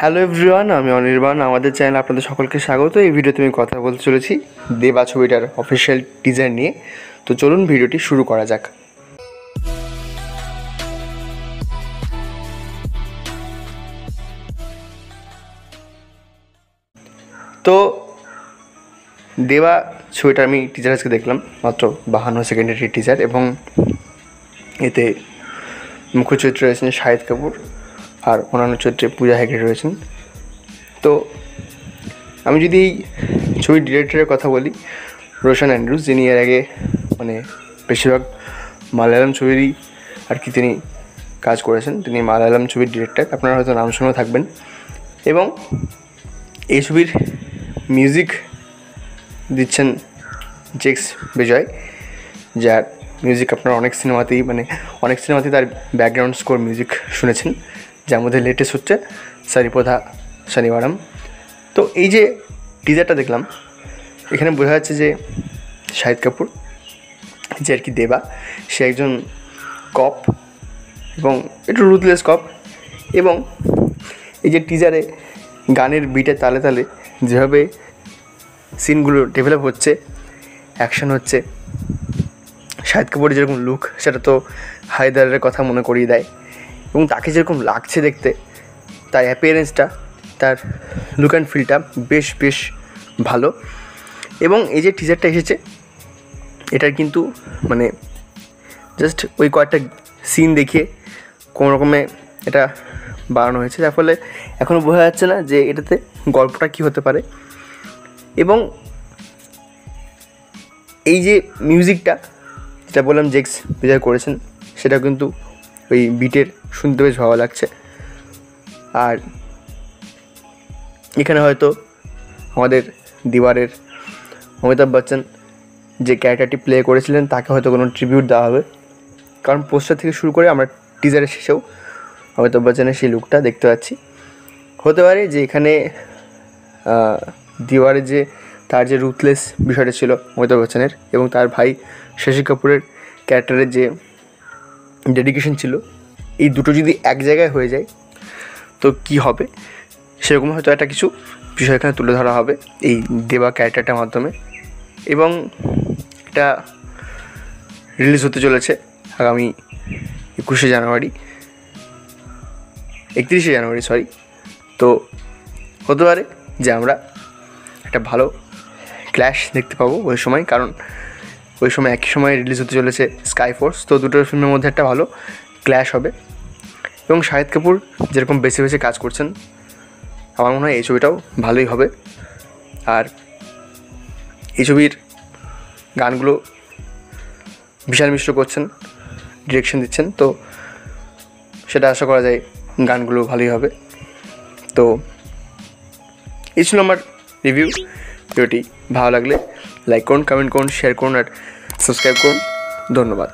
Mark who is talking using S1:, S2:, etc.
S1: Hello everyone, আমি অনির্বাণ। আমাদের চ্যানেলে আপনাদের সকলকে স্বাগত। এই ভিডিওতে আমি কথা বলতে চলেছি দেবা ছবিটার অফিসিয়াল টিজার নিয়ে। তো চলুন ভিডিওটি শুরু করা যাক। তো দেবা ছবিটা আমি টিজার আজকে দেখলাম, মাত্র 52 সেকেন্ডের টিজার, এবং এতে মুখ্য চরিত্রে রয়েছেন শাহিদ কাপুর আর অন্যান্য চরিত্রে পূজা হেগড়ে রয়েছেন। তো আমি যদি এই ছবির ডিরেক্টরের কথা বলি, রোশন অ্যান্ড্রুজ, যিনি এর আগে বেশিরভাগ মালায়ালাম ছবিরই তিনি কাজ করেছেন। তিনি মালায়ালাম ছবির ডিরেক্টর, আপনারা হয়তো নাম শুনেও থাকবেন। এবং এই ছবির মিউজিক দিচ্ছেন জেক্স বিজয়, যার মিউজিক আপনারা অনেক সিনেমাতেই তার ব্যাকগ্রাউন্ড স্কোর মিউজিক শুনেছেন, যার মধ্যে লেটেস্ট হচ্ছে সারিপোধা শনিবারম। তো এই যে টিজারটা দেখলাম, এখানে বোঝা যাচ্ছে যে শাহিদ কাপুর, যে দেবা, সে একজন কপ এবং একটু রুথলেস কপ। এবং এই যে টিজারে গানের বিটে তালে তালে যেভাবে সিনগুলো ডেভেলপ হচ্ছে, অ্যাকশন হচ্ছে, শাহিদ কাপুরের যেরকম লুক, সেটা তো হায়দারের কথা মনে করিয়ে দেয়। এবং তাকে যেরকম লাগছে দেখতে, তার অ্যাপিয়ারেন্সটা, তার লুক অ্যান্ড ফিলটা বেশ ভালো। এবং এই যে টিজারটা এসেছে, এটার কিন্তু জাস্ট ওই কয়েকটা সিন দেখিয়ে কোনো রকমে এটা বানানো হয়েছে, যার ফলে এখনও বোঝা যাচ্ছে না যে এটাতে গল্পটা কী হতে পারে। এবং এই যে মিউজিকটা, যেটা বললাম জেক্স বিজয় করেছেন, সেটা কিন্তু ওই বিটের শুনতে বেশ ভালো লাগছে। আর এখানে হয়তো আমাদের দিওয়ারের অমিতাভ বচ্চন যে ক্যারেক্টারটি প্লে করেছিলেন, তাকে হয়তো কোনো ট্রিবিউট দেওয়া হবে, কারণ পোস্টার থেকে শুরু করে আমরা টিজারের শেষেও অমিতাভ বচ্চনের সেই লুকটা দেখতে পাচ্ছি। হতে পারে যে এখানে দিওয়ারের যে তার যে রুথলেস বিষয়টা ছিল অমিতাভ বচ্চনের, এবং তার ভাই শশী কাপুরের ক্যারেক্টারের যে ডেডিকেশন ছিল, এই দুটো যদি এক জায়গায় হয়ে যায় তো কি হবে, সেরকম হয়তো একটা কিছু বিষয় এখানে তুলে ধরা হবে এই দেবা ক্যারেক্টারটার মাধ্যমে। এবং এটা রিলিজ হতে চলেছে আগামী 31শে জানুয়ারি। তো হতে পারে যে আমরা একটা ভালো ক্ল্যাশ দেখতে পাবো ওই সময়, কারণ ওই সময় একই সময় রিলিজ হতে চলেছে স্কাই ফোর্স। তো দুটোর ফিল্মের মধ্যে একটা ভালো ক্ল্যাশ হবে। এবং শাহিদ কাপুর যেরকম বেছে কাজ করছেন, আমার মনে হয় এই ছবিটাও ভালোই হবে। আর এই ছবির গানগুলো বিশাল মিশ্র করছেন, ডিরেকশন দিচ্ছেন, তো সেটা আশা করা যায় গানগুলো ভালোই হবে। তো এই ছিল আমার রিভিউ। ভিডিওটি ভালো লাগলে লাইক করুন, কমেন্ট করুন, শেয়ার করুন আর সাবস্ক্রাইব করুন। ধন্যবাদ।